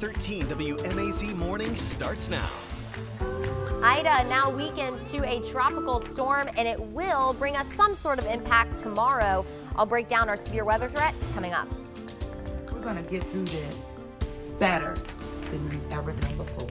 13 WMAZ Morning starts now. Ida now weakens to a tropical storm, and it will bring us some sort of impact tomorrow. I'll break down our severe weather threat coming up. We're going to get through this better than we've ever done before.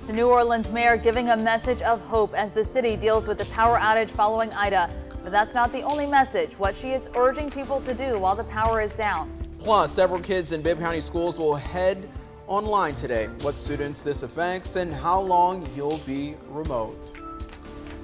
The New Orleans mayor giving a message of hope as the city deals with the power outage following Ida. But that's not the only message. What she is urging people to do while the power is down. Plus, several kids in Bibb County schools will head online today. What students this affects and how long you'll be remote.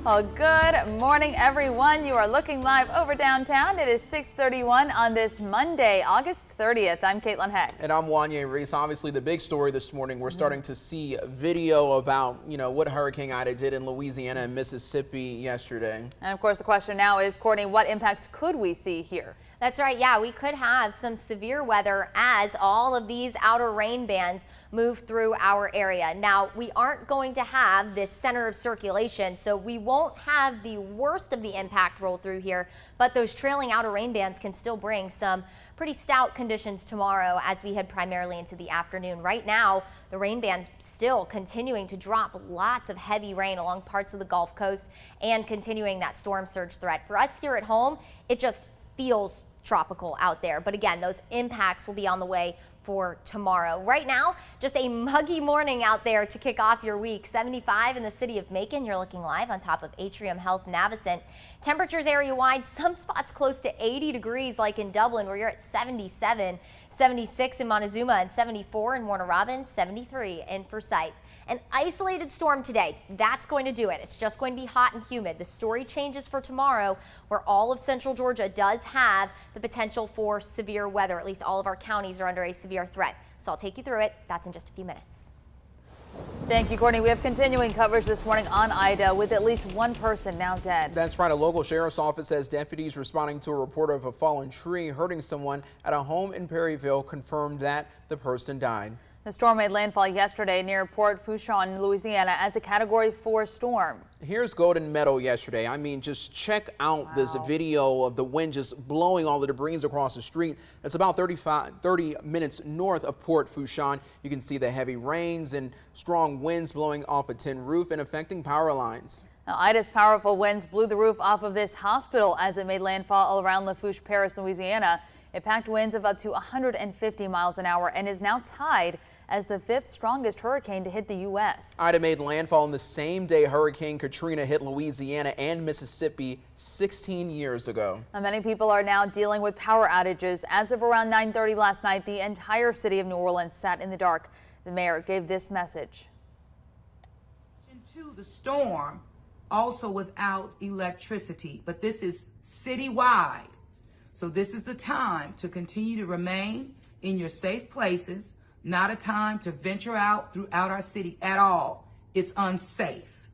Well, good morning, everyone. You are looking live over downtown. It is 6:31 on this Monday, August 30th. I'm Caitlin Heck. And I'm Wanye Reese. Obviously, the big story this morning, we're starting to see video about, what Hurricane Ida did in Louisiana and Mississippi yesterday. And of course, the question now is, Courtney, what impacts could we see here? That's right. Yeah, we could have some severe weather as all of these outer rain bands move through our area. Now, we aren't going to have this center of circulation, so we won't have the worst of the impact roll through here, but those trailing outer rain bands can still bring some pretty stout conditions tomorrow as we head primarily into the afternoon. Right now, the rain band's still continuing to drop lots of heavy rain along parts of the Gulf Coast and continuing that storm surge threat. For us here at home, it just feels tropical out there. But again, those impacts will be on the way for tomorrow. Right now, just a muggy morning out there to kick off your week. 75 in the city of Macon. You're looking live on top of Atrium Health Navicent. Temperatures area-wide, some spots close to 80 degrees like in Dublin where you're at 77, 76 in Montezuma, and 74 in Warner Robins, 73 in Forsyth. An isolated storm today, that's going to do it. It's just going to be hot and humid. The story changes for tomorrow where all of central Georgia does have the potential for severe weather. At least all of our counties are under a severe threat. So I'll take you through it. That's in just a few minutes. Thank you, Courtney. We have continuing coverage this morning on Ida with at least one person now dead. That's right. A local sheriff's office says deputies responding to a report of a fallen tree hurting someone at a home in Perryville confirmed that the person died. The storm made landfall yesterday near Port Fourchon, Louisiana, as a Category 4 storm. Here's Golden Meadow yesterday. I mean, just check out this video of the wind just blowing all the debris across the street. It's about 30 minutes north of Port Fourchon. You can see the heavy rains and strong winds blowing off a tin roof and affecting power lines. Now, Ida's powerful winds blew the roof off of this hospital as it made landfall all around Lafourche Parish, Louisiana. It packed winds of up to 150 miles an hour and is now tied as the 5th strongest hurricane to hit the U.S. Ida made landfall on the same day Hurricane Katrina hit Louisiana and Mississippi 16 years ago. Now, many people are now dealing with power outages. As of around 9:30 last night, the entire city of New Orleans sat in the dark. The mayor gave this message. To the storm, also without electricity, but this is citywide. So this is the time to continue to remain in your safe places, not a time to venture out throughout our city at all. It's unsafe.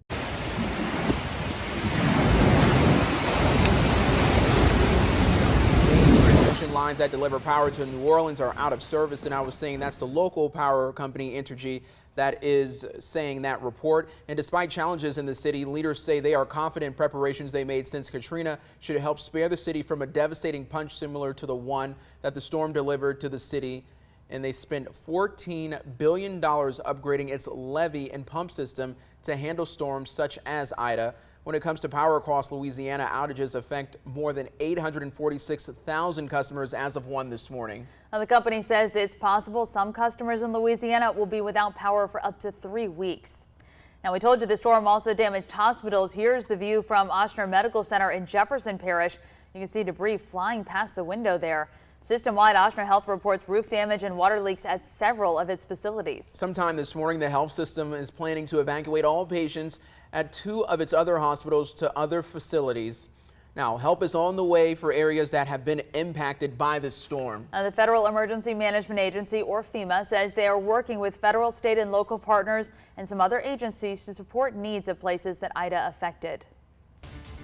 Transmission lines that deliver power to New Orleans are out of service, and I was saying that's the local power company Entergy that is saying that report. And despite challenges in the city, leaders say they are confident preparations they made since Katrina should help spare the city from a devastating punch similar to the one that the storm delivered to the city. And they spent $14 billion upgrading its levee and pump system to handle storms such as Ida. When it comes to power across Louisiana, outages affect more than 846,000 customers as of 1 this morning. Now, the company says it's possible some customers in Louisiana will be without power for up to 3 weeks. Now, we told you the storm also damaged hospitals. Here's the view from Ochsner Medical Center in Jefferson Parish. You can see debris flying past the window there. System-wide, Ochsner Health reports roof damage and water leaks at several of its facilities. Sometime this morning, the health system is planning to evacuate all patients at 2 of its other hospitals to other facilities. Now, help is on the way for areas that have been impacted by this storm. The Federal Emergency Management Agency, or FEMA, says they are working with federal, state, and local partners and some other agencies to support needs of places that Ida affected.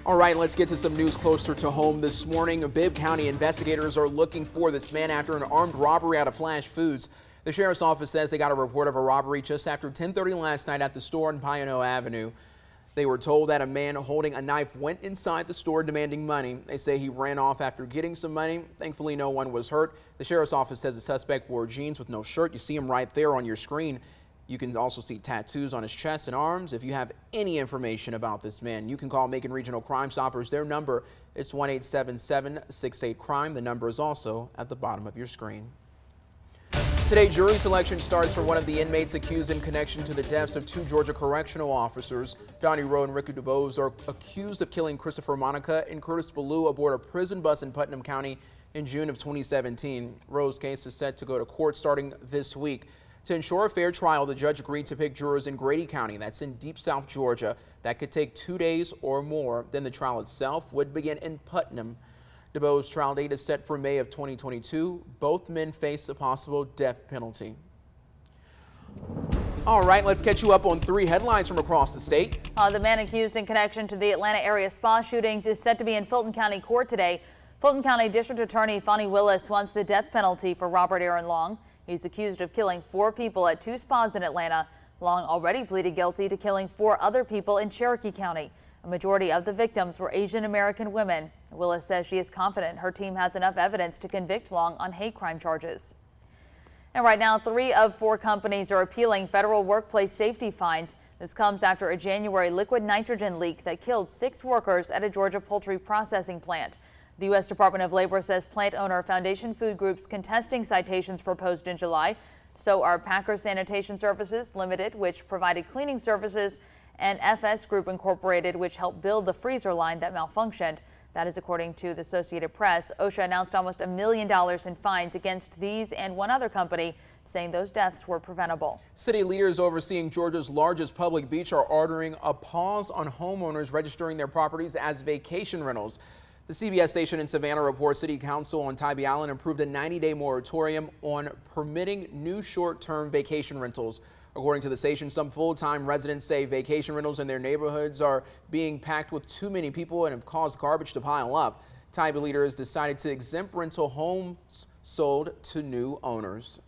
All right, let's get to some news closer to home this morning. Bibb County investigators are looking for this man after an armed robbery out of Flash Foods. The sheriff's office says they got a report of a robbery just after 10:30 last night at the store on Pioneer Avenue. They were told that a man holding a knife went inside the store demanding money. They say he ran off after getting some money. Thankfully, no one was hurt. The sheriff's office says the suspect wore jeans with no shirt. You see him right there on your screen. You can also see tattoos on his chest and arms. If you have any information about this man, you can call Macon Regional Crime Stoppers. Their number is 1-877-68-CRIME. The number is also at the bottom of your screen. Today, jury selection starts for one of the inmates accused in connection to the deaths of 2 Georgia correctional officers. Donnie Rowe and Ricky DuBose are accused of killing Christopher Monica and Curtis Ballou aboard a prison bus in Putnam County in June of 2017. Rowe's case is set to go to court starting this week. To ensure a fair trial, the judge agreed to pick jurors in Grady County, that's in deep South Georgia. That could take 2 days or more. Then the trial itself would begin in Putnam. DuBose's trial date is set for May of 2022. Both men face a possible death penalty. All right, let's catch you up on 3 headlines from across the state. The man accused in connection to the Atlanta area spa shootings is set to be in Fulton County Court today. Fulton County District Attorney Fonnie Willis wants the death penalty for Robert Aaron Long. He's accused of killing 4 people at 2 spas in Atlanta. Long already pleaded guilty to killing 4 other people in Cherokee County. A majority of the victims were Asian American women. Willis says she is confident her team has enough evidence to convict Long on hate crime charges. And right now, 3 of 4 companies are appealing federal workplace safety fines. This comes after a January liquid nitrogen leak that killed 6 workers at a Georgia poultry processing plant. The U.S. Department of Labor says plant owner Foundation Food Group's contesting citations proposed in July. So are Packer Sanitation Services Limited, which provided cleaning services, and FS Group Incorporated, which helped build the freezer line that malfunctioned. That is according to the Associated Press. OSHA announced almost $1 million in fines against these and one other company, saying those deaths were preventable. City leaders overseeing Georgia's largest public beach are ordering a pause on homeowners registering their properties as vacation rentals. The CBS station in Savannah reports City Council on Tybee Island approved a 90-day moratorium on permitting new short-term vacation rentals. According to the station, some full-time residents say vacation rentals in their neighborhoods are being packed with too many people and have caused garbage to pile up. Tybee leaders decided to exempt rental homes sold to new owners.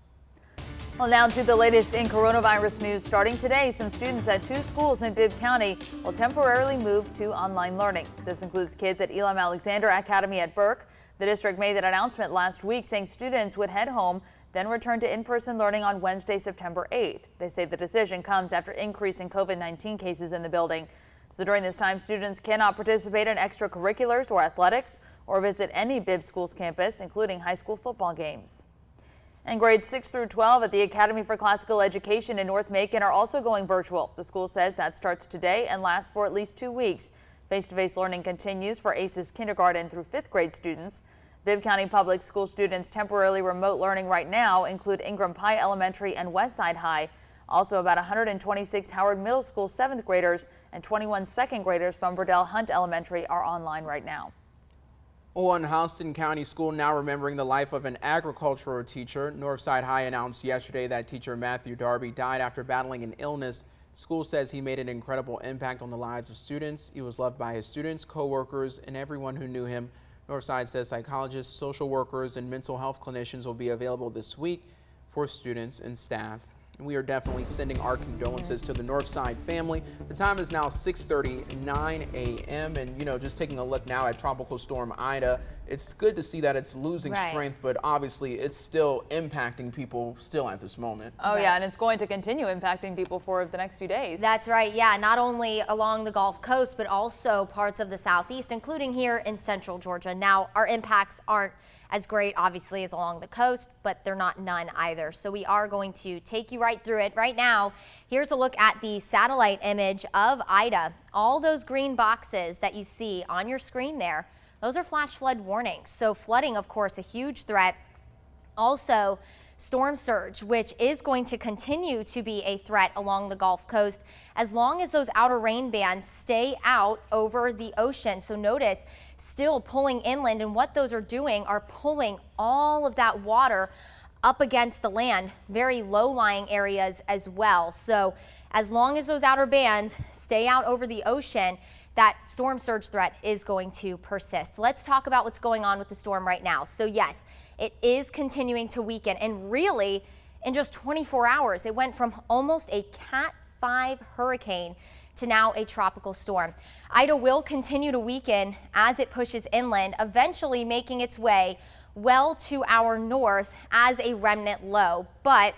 Well, now to the latest in coronavirus news. Starting today, some students at 2 schools in Bibb County will temporarily move to online learning. This includes kids at Elam Alexander Academy at Burke. The district made that announcement last week, saying students would head home, then return to in-person learning on Wednesday, September 8th. They say the decision comes after increasing COVID-19 cases in the building. So during this time, students cannot participate in extracurriculars or athletics or visit any Bibb Schools campus, including high school football games. And grades 6 through 12 at the Academy for Classical Education in North Macon are also going virtual. The school says that starts today and lasts for at least 2 weeks. Face-to-face learning continues for ACES kindergarten through 5th grade students. Bibb County Public School students temporarily remote learning right now include Ingram Pike Elementary and Westside High. Also, about 126 Howard Middle School 7th graders and 21 2nd graders from Burdell Hunt Elementary are online right now. On Houston County School now remembering the life of an agricultural teacher. Northside High announced yesterday that teacher Matthew Darby died after battling an illness. School says he made an incredible impact on the lives of students. He was loved by his students, co-workers, and everyone who knew him. Northside says psychologists, social workers, and mental health clinicians will be available this week for students and staff. And we are definitely sending our condolences to the Northside family. The time is now 6:39 a.m. and, you know, just taking a look now at Tropical Storm Ida, it's good to see that it's losing strength, but obviously it's still impacting people still at this moment. Oh, yeah, and it's going to continue impacting people for the next few days. That's right. Yeah, not only along the Gulf Coast, but also parts of the southeast, including here in central Georgia. Now, our impacts aren't as great, obviously, as along the coast, but they're not none either. So we are going to take you right through it. Right now, here's a look at the satellite image of Ida. All those green boxes that you see on your screen there, those are flash flood warnings. So flooding, of course, a huge threat. Also, storm surge, which is going to continue to be a threat along the Gulf Coast as long as those outer rain bands stay out over the ocean. So notice still pulling inland, and what those are doing are pulling all of that water up against the land, very low-lying areas as well. So as long as those outer bands stay out over the ocean, that storm surge threat is going to persist. Let's talk about what's going on with the storm right now. So yes, it is continuing to weaken, and really in just 24 hours, it went from almost a Cat 5 hurricane to now a tropical storm. Ida will continue to weaken as it pushes inland, eventually making its way well to our north as a remnant low, but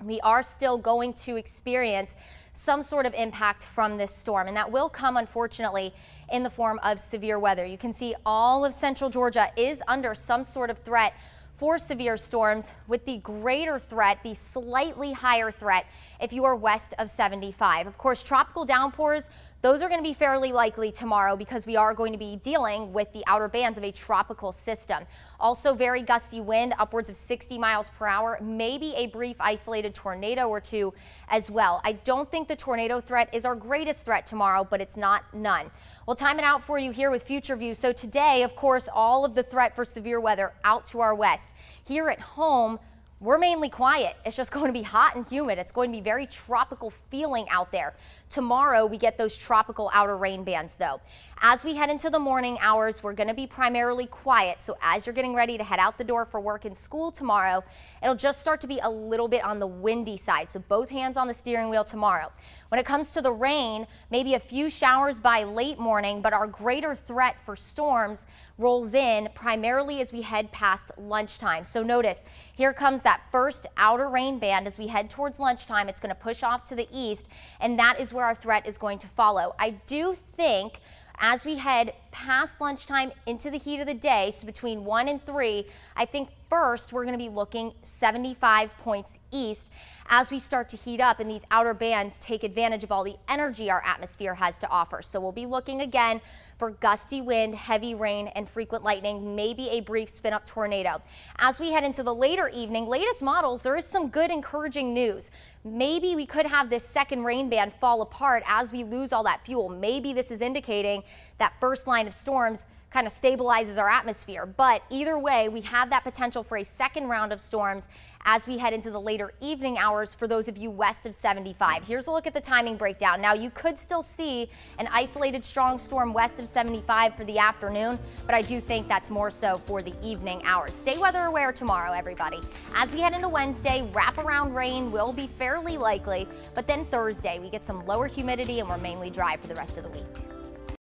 we are still going to experience some sort of impact from this storm, and that will come, unfortunately, in the form of severe weather. You can see all of central Georgia is under some sort of threat for severe storms, with the greater threat, the slightly higher threat, if you are west of 75. Of course, tropical downpours, those are going to be fairly likely tomorrow because we are going to be dealing with the outer bands of a tropical system. Also very gusty wind, upwards of 60 miles per hour, maybe a brief isolated tornado or two as well. I don't think the tornado threat is our greatest threat tomorrow, but it's not none. We'll time it out for you here with Future View. So today, of course, all of the threat for severe weather out to our west. Here at home, we're mainly quiet. It's just going to be hot and humid. It's going to be very tropical feeling out there. Tomorrow, we get those tropical outer rain bands, though. As we head into the morning hours, we're going to be primarily quiet. So as you're getting ready to head out the door for work and school tomorrow, it'll just start to be a little bit on the windy side. So both hands on the steering wheel tomorrow. When it comes to the rain, maybe a few showers by late morning, but our greater threat for storms rolls in primarily as we head past lunchtime. So notice, here comes that first outer rain band as we head towards lunchtime. It's going to push off to the east, and that is where our threat is going to follow. I do think as we head past lunchtime into the heat of the day, so between 1 and 3, I think first we're going to be looking 75 points east as we start to heat up and these outer bands take advantage of all the energy our atmosphere has to offer. So we'll be looking again for gusty wind, heavy rain, and frequent lightning, maybe a brief spin-up tornado. As we head into the later evening, latest models, there is some good encouraging news. Maybe we could have this second rain band fall apart as we lose all that fuel. Maybe this is indicating that first line of storms kind of stabilizes our atmosphere. But either way, we have that potential for a second round of storms as we head into the later evening hours for those of you west of 75. Here's a look at the timing breakdown. Now, you could still see an isolated strong storm west of 75 for the afternoon, but I do think that's more so for the evening hours. Stay weather aware tomorrow, everybody. As we head into Wednesday, wraparound rain will be fairly likely, but then Thursday, we get some lower humidity and we're mainly dry for the rest of the week.